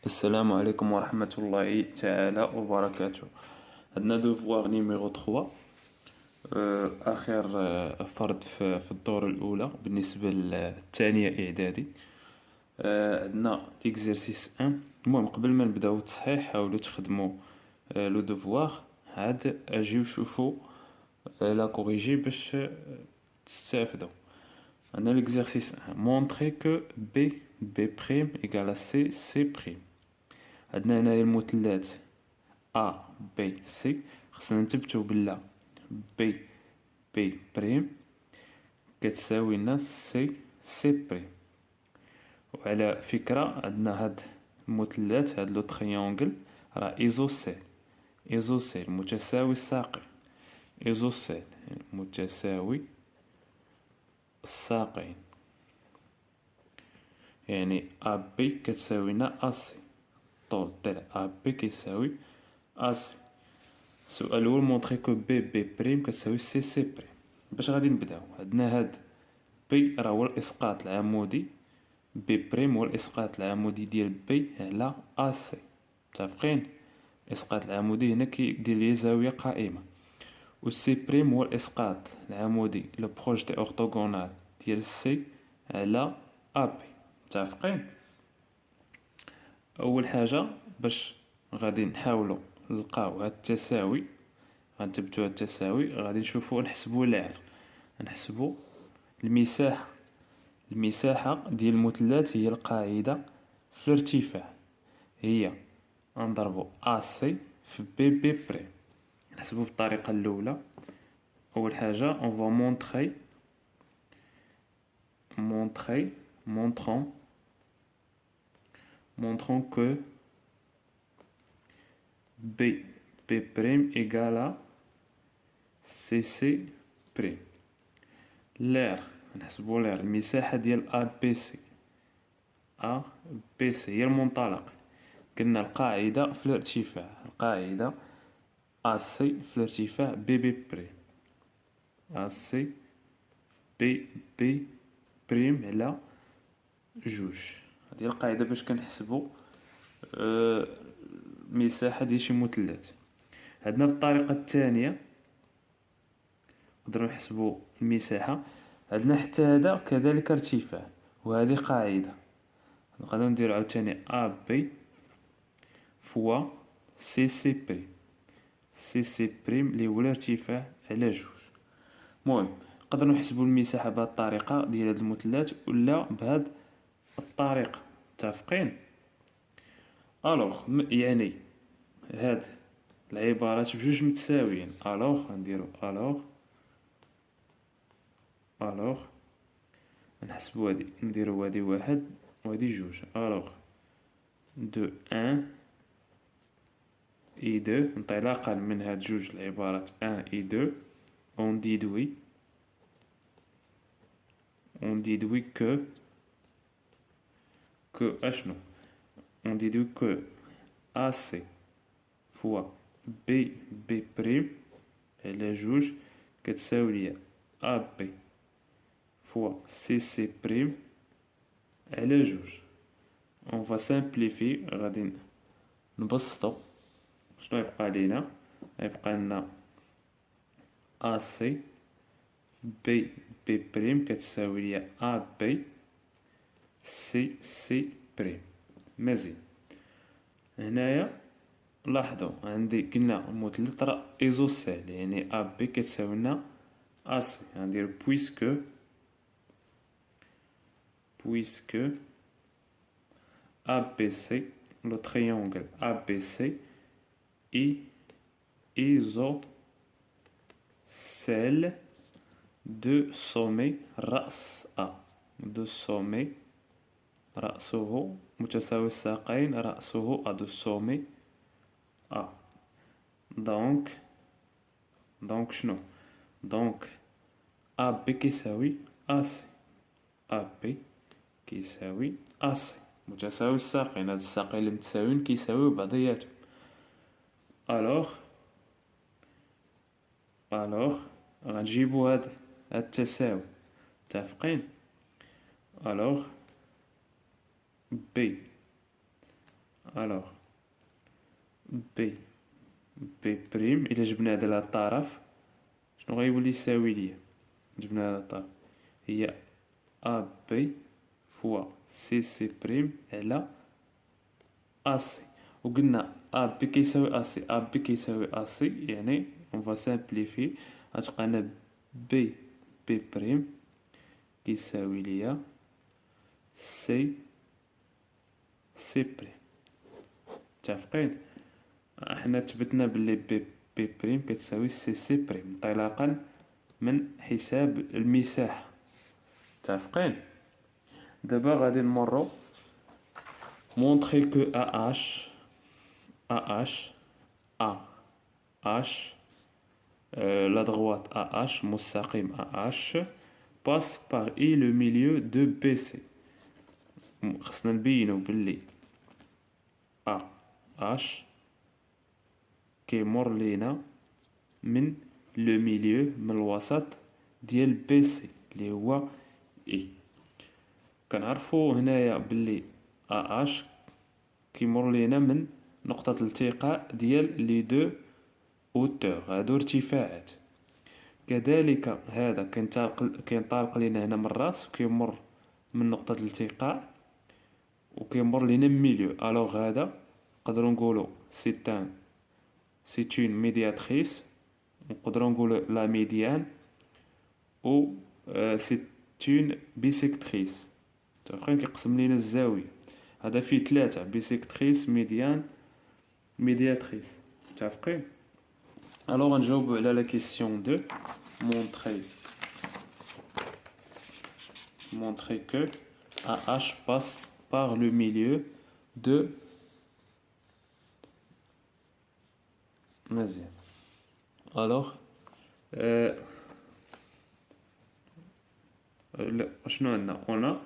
السلام عليكم ورحمة الله تعالى وبركاته. عندنا دوفوار نيميرو 3. آخر فرد في الدور الأولى بالنسبة للثانية إعدادي. عندنا إكزرسيس 1. المهم قبل ما نبداو التصحيح حاولوا تخدموا لو دوفوار، عاد أجيو شوفوا لا كوريجي باش تستافدوا. عندنا l'exercice 1. Montrer que B' égale à C'. عندنا هنايا المثلث A B C، خصنا نثبتو بلا B بريم كتساوي لنا سي بريم. وعلى فكرة عندنا هاد المثلث، هاد لو تريونغل راه ايزوسيل متساوي الساقين. ايزوسيل متساوي الساقين، يعني أ بي كتساوي لنا أ سي. الطول ديال أ بي كيساوي أ سي. السؤال الأول مونطخي كو بي بريم كتساوي سي بريم. باش غادي نبداو، عندنا هاد بي راه هو الإسقاط العمودي، بي بريم هو الإسقاط العمودي ديال بي على أ سي. متفقين؟ الإسقاط العمودي هنا كيدير لي زاوية قائمة، و سي بريم هو الإسقاط العمودي لو بروجتي أورتوغونال ديال سي على أ بي. متفقين؟ أول حاجة باش غادي نحاولو نلقاو هاد التساوي، غنثبتو هاد التساوي، غادي نشوفو نحسبو العر، نحسبو المساحة. المساحة ديال المثلث هي القاعدة في الارتفاع، هي نضربو أ سي في بي بريم. نحسبو بالطريقة الأولى. أول حاجة on va montrons que B' égale à CC'. لير نحسبو لير المساحة ديال أ بي سي هي المنطلق. قلنا القاعدة في الارتفاع، القاعدة أ سي في الارتفاع بي بريم. أ سي بي بريم على جوج. هادي القاعدة باش كنحسبو مساحة ديال شي مثلث. عندنا في الطريقة الثانية نقدروا نحسبوا المساحة. عندنا حتى هذا كذلك ارتفاع، وهذه قاعدة. نقدروا نديرو عاوتاني أ بي فوا سي بريم. سي بريم اللي هو الارتفاع على جوج. المهم نقدروا نحسبوا المساحة بهاد الطريقة ديال هاد المثلث ولا بهاد الطريقة. متفقين؟ الوغ يعني هاد العبارات بجوج متساويين. الوغ غنديرو الوغ نحسبو هادي، نديرو هادي واحد وهادي جوج. الوغ دو ان اي دو انطلاقا من هاد جوج العبارات ان اي دو اون ديدوي كو اشنو اون ديدوي كو ا سي فوا بي بريم على جوج كتساوي ليا ا بي فوا سي بريم على جوج. اون فا سامبليفي، غادي نبسطو. شنو يبقى لينا؟ يبقى لنا ا سي بي بريم كتساوي ليا ا بي سي بريم. مزيان. هنايا لاحظوا عندي قلنا مثلث راه ايزوسيل، يعني ا بي كتساوي لنا ا سي. غندير بويسكو ABC, le triangle ABC est isocèle de sommet رأس A. de sommet رأسه متساوي الساقين، رأسه A. de sommet A. donc شنو؟ donc AB كيساوي AC. AB كيساوي AC متساوي الساقين. هاد الساقين اللي متساويين كيساويو بعضياتهم. الوغ غنجيبو هاد التساوي. متفقين؟ الوغ بي الوغ بي بي بريم إلا جبنا هاد الطرف شنو غيولي يساوي ليا؟ جبنا هاد الطرف هي أ بي فوا سي سي بريم على أ سي، وقلنا أ بي كيساوي أ سي، أ بي كيساوي أ سي، يعني اون فا سامبليفي غتبقى لنا بي بي بريم كيساوي ليا سي سي بريم. متفقين؟ حنا تبتنا بلي بي بي بريم كتساوي سي سي بريم انطلاقا من حساب المساحة. متفقين؟ دابا غادي نمرو montrer que AH, la droite AH, مستقيم AH, passe par I le milieu de BC. خصنا نبينو بلي AH كيمر لينا من لو ميليو، من الوسط ديال بي سي اللي هو اي. كنعرفو هنايا بلي اش كيمر لينا من نقطة الالتقاء ديال لي دو اوتور، هادو ارتفاعات. كذلك هذا كينطلق لينا هنا من الراس وكيمر من نقطة الالتقاء وكيمر لينا ميليو. الوغ هذا نقدروا نقولوا سي اون ميدياتريس، نقدروا نقولوا لا ميديان، و سي اون بيسيكتريس. تفقين؟ كيقسم لينا الزاويه. هذا فيه ثلاثه: بيسيكتريس، ميديان، ميدياتريس. متفقين؟ الوغ نجاوب على لا كيسيون دو montrer que AH passe par le milieu de مزيان. الوغ شنو عندنا؟ هنا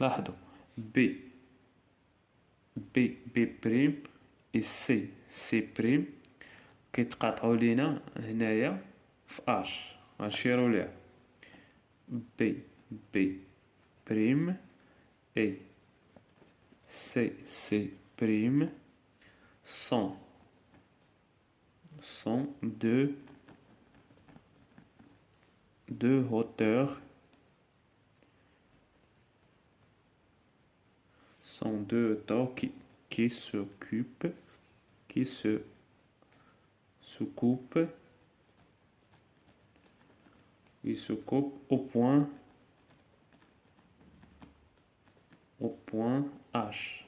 لاحظوا بي بريم و سي بريم كيتقاطعوا لينا هنايا في اش. غنشيرو ليها بي بريم اي سي بريم sont deux hauteurs qui se coupent au point H.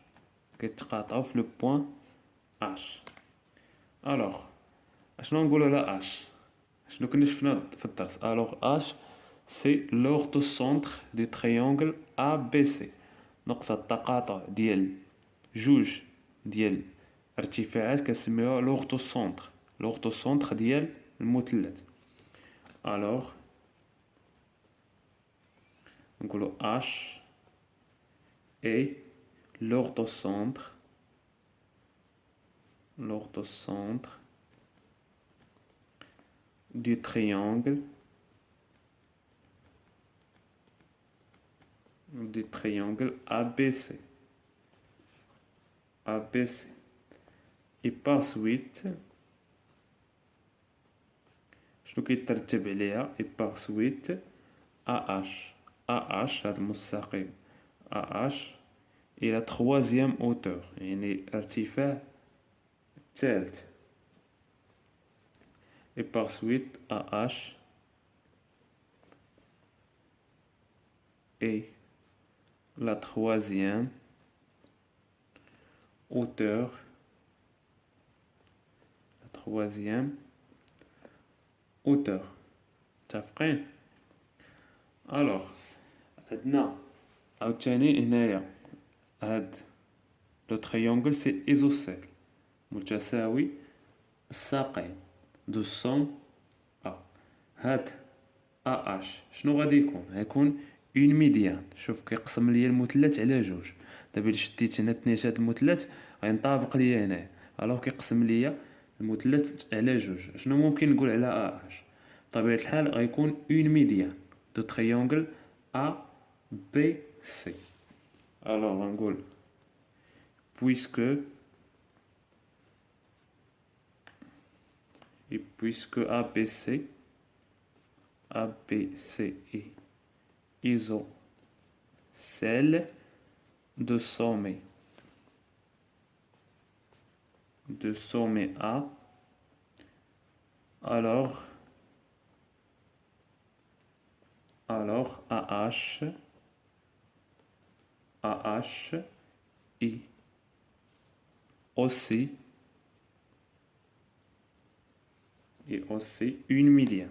كيتقاطعوا في لو بوين H. الوغ اشنو نقولوا على H؟ شنو كنا شفنا في الدرس؟ الوغ H سي لورتوسونتر دو تريونغل ABC، نقطة التقاطع ديال جوج ديال ارتفاعات كنسميوها لورتوسونتر ديال المثلث. الوغ نقولوا H est l'orthocentre du triangle ABC. Et par suite شنو كيترتب عليها؟ et par suite AH هذا المستقيم AH est la troisième hauteur، يعني ارتفاع الثالث. et par suite AH est la troisième hauteur متفقين؟ الوغ عندنا عاوتاني هنايا هاد لو تريونغل سي ايزوسيل، متساوي الساقين، دو سون هاد AH شنو غادي يكون؟ غيكون اون ميديان. شوف كيقسم ليا المثلث على جوج. دابا الا شديت هنا تنيشات المثلث غينطابق ليا هنايا، الوغ كيقسم ليا المثلث على جوج. شنو ممكن نقول على AH؟ بطبيعة الحال غيكون اون ميديان دو تريونغل ABC. الوغ غنقول puisque puisque ABC est isocèle de sommet A, alors AH est aussi une média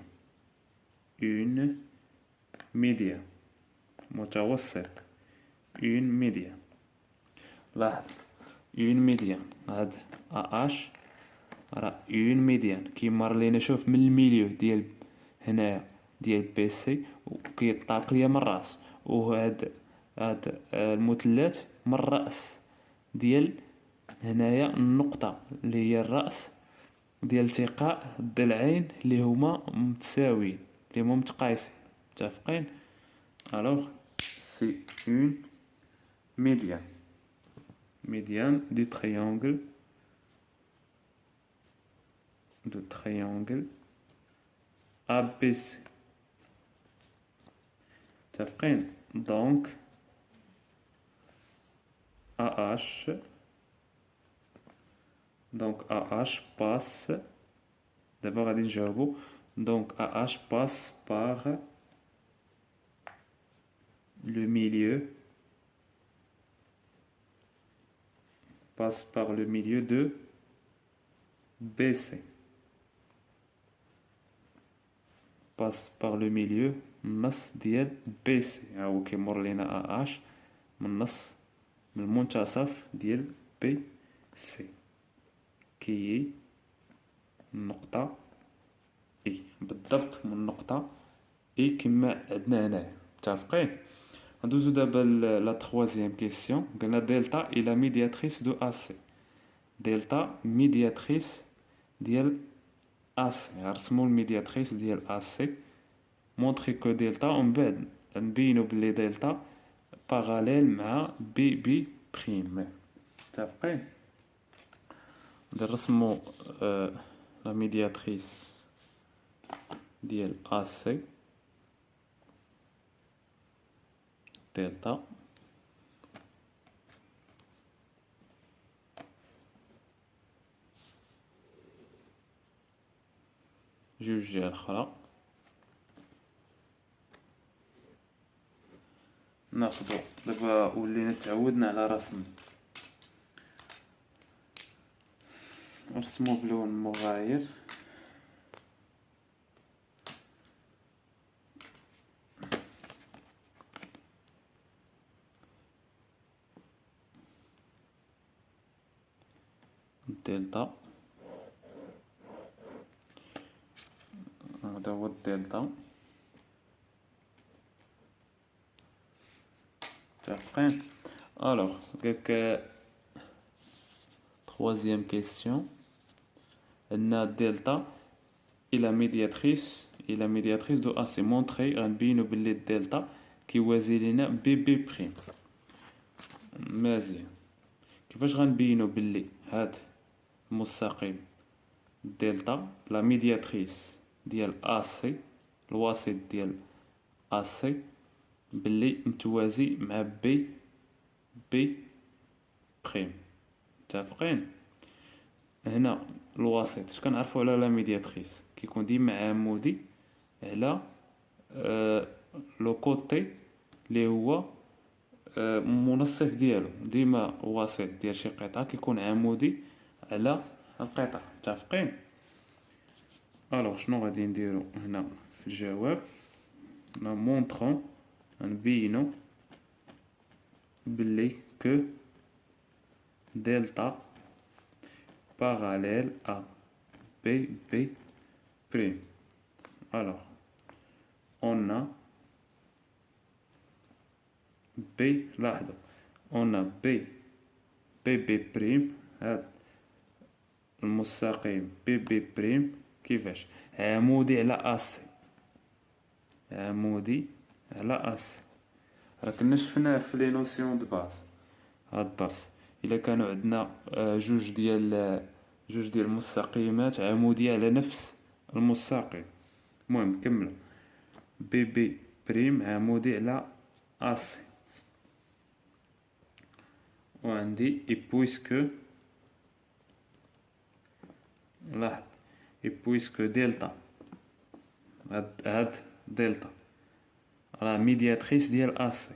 متوسط une média لاحظ une média هاد AH راه une médiان كيمر لينا شوف من الميليو ديال هنايا ديال بي سي وكيطاق ليا من الراس وهاد المثلث من الراس ديال هنايا النقطة اللي هي الراس ديال التقاء الضلعين اللي هما متساويين اللي هما متقايسين متفقين. alors c'est une médiane du triangle ABC متفقين. donc AH passe d'abord غادي نجاوبو donc AH passe par le milieu de BC passe par le milieu النص ديال BC هاو كيمر لينا AH من النص من المنتصف ديال BC كي النقطة E بالضبط من النقطة E كما عندنا هنايا متفقين. ندوزو دابا لا troisième question. قلنا دلتا est la médiatrice de AC. دلتا médiatrice ديال AC. رسمو الميدياتريس ديال AC. montrer que دلتا ومن بعد نبينو بلي دلتا باراليل مع بي بريم متفقين. نرسمو لا ميدياتريس ديال AC دلتا جوج جهة الأخرى. ناخدو دابا ولينا تعودنا على نرسمو بلون مغاير. دلتا هذا هو الدلتا متفقين. الوغ قالك troisième question. عندنا دلتا إلى ميدياتريس دو AC. مونطري غنبينو بلي الدلتا كيوازي لينا بي بريم. مزيان. كيفاش غنبينو بلي هاد المستقيم دلتا لا ميدياتريس ديال AC الوسيط ديال AC بلي متوازي مع بي بريم متفقين. هنا الوسيط اش كنعرفو على لا ميدياتريس كيكون ديما عمودي على لو كوتي اللي هو منصف ديالو. ديما وسيط ديال شي قطعة كيكون عمودي على القطعة متفقين. الوغ شنو غادي نديرو هنا في الجواب؟ مونطرون نبينو بلي كو دلتا parallèle à B prime. Alors, on a B, لاحظوا on a B prime. هذا المستقيم B بريم كيفاش؟ عمودي على AC. راه كنا شفناه في لي نوسيون دو باز هاد الدرس. الا كانوا عندنا جوج ديال المستقيمات عمودية على نفس المستقيم. المهم كمل، بي بي بريم عمودي على أسي، وعندي إي بويسكو، لاحظ إي بويسكو دلتا، هاد دلتا راه ميدياتريس ديال أسي،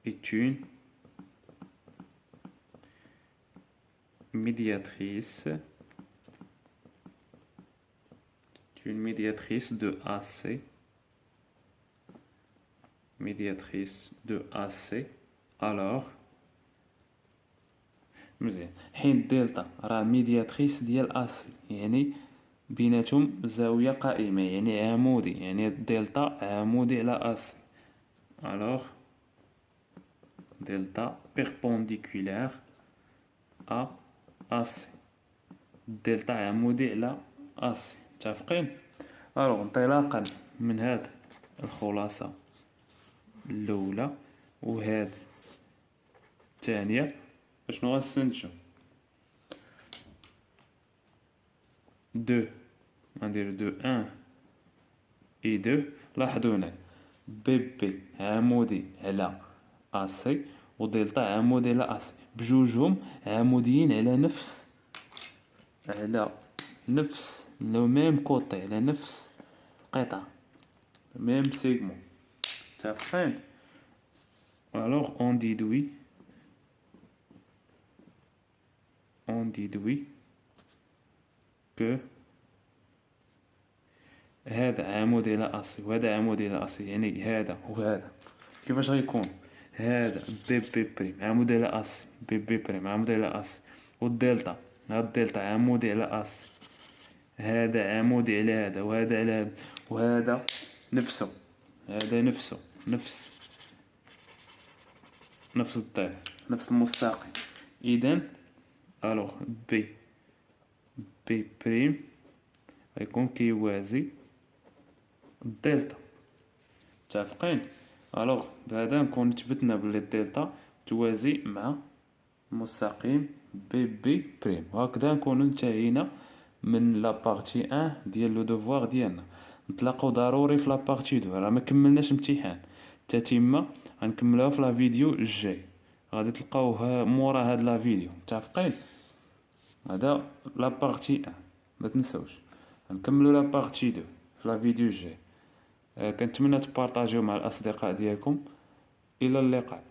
est une médiatrice de AC, alors مزيان، حين دلتا راه ميدياتريس ديال AC يعني بيناتهم زاوية قائمة، يعني عمودي، يعني دلتا عمودي على AC، alors delta perpendiculaire à AC، دلتا عمودي على AC. متفقين؟ الوغ انطلاقا من هاد الخلاصة الأولى وهاد الثانية، اشنو غنستنتجو؟ غنديرو دو ان اي دو. لاحظوا هنا بي بي عمودي على أسي ودلتا عمودي على أسي، بجوجهم عموديين على نفس لو ميم كوتي، على نفس القطعة، ميم سيغمون. متفقين؟ alors on déduit que هذا عمودي إلى أسي وهذا عمودي إلى أسي، يعني هذا وهذا كيفاش غيكون؟ هذا بي بي بريم عمودي إلى أسي، بي بي بريم عمودي إلى أسي، والدلتا هاد الدلتا عمودي إلى أسي، هذا عمودي على هذا وهذا على هذا، وهذا نفسه، هذا نفس الضلع، نفس المستقيم. إذن الوغ بي بريم غيكون كيوازي الدلتا. متفقين؟ الوغ بهذا نكون تبتنا بلي الدلتا توازي مع مستقيم بي بريم، وهكذا نكونو انتهينا من لابارتي ان ديال لو دوفوار ديالنا. نتلاقاو ضروري في لابارتي دو، راه ما كملناش امتحان، التتمة غنكملوها في لا فيديو الجاي، غادي تلقاوها مورا هاد لا فيديو. متفقين؟ هذا لابارتي ان، ما تنساوش غنكملو لابارتي دو في لا فيديو الجاي. كنتمنى تبارطاجيو مع الاصدقاء ديالكم. الى اللقاء.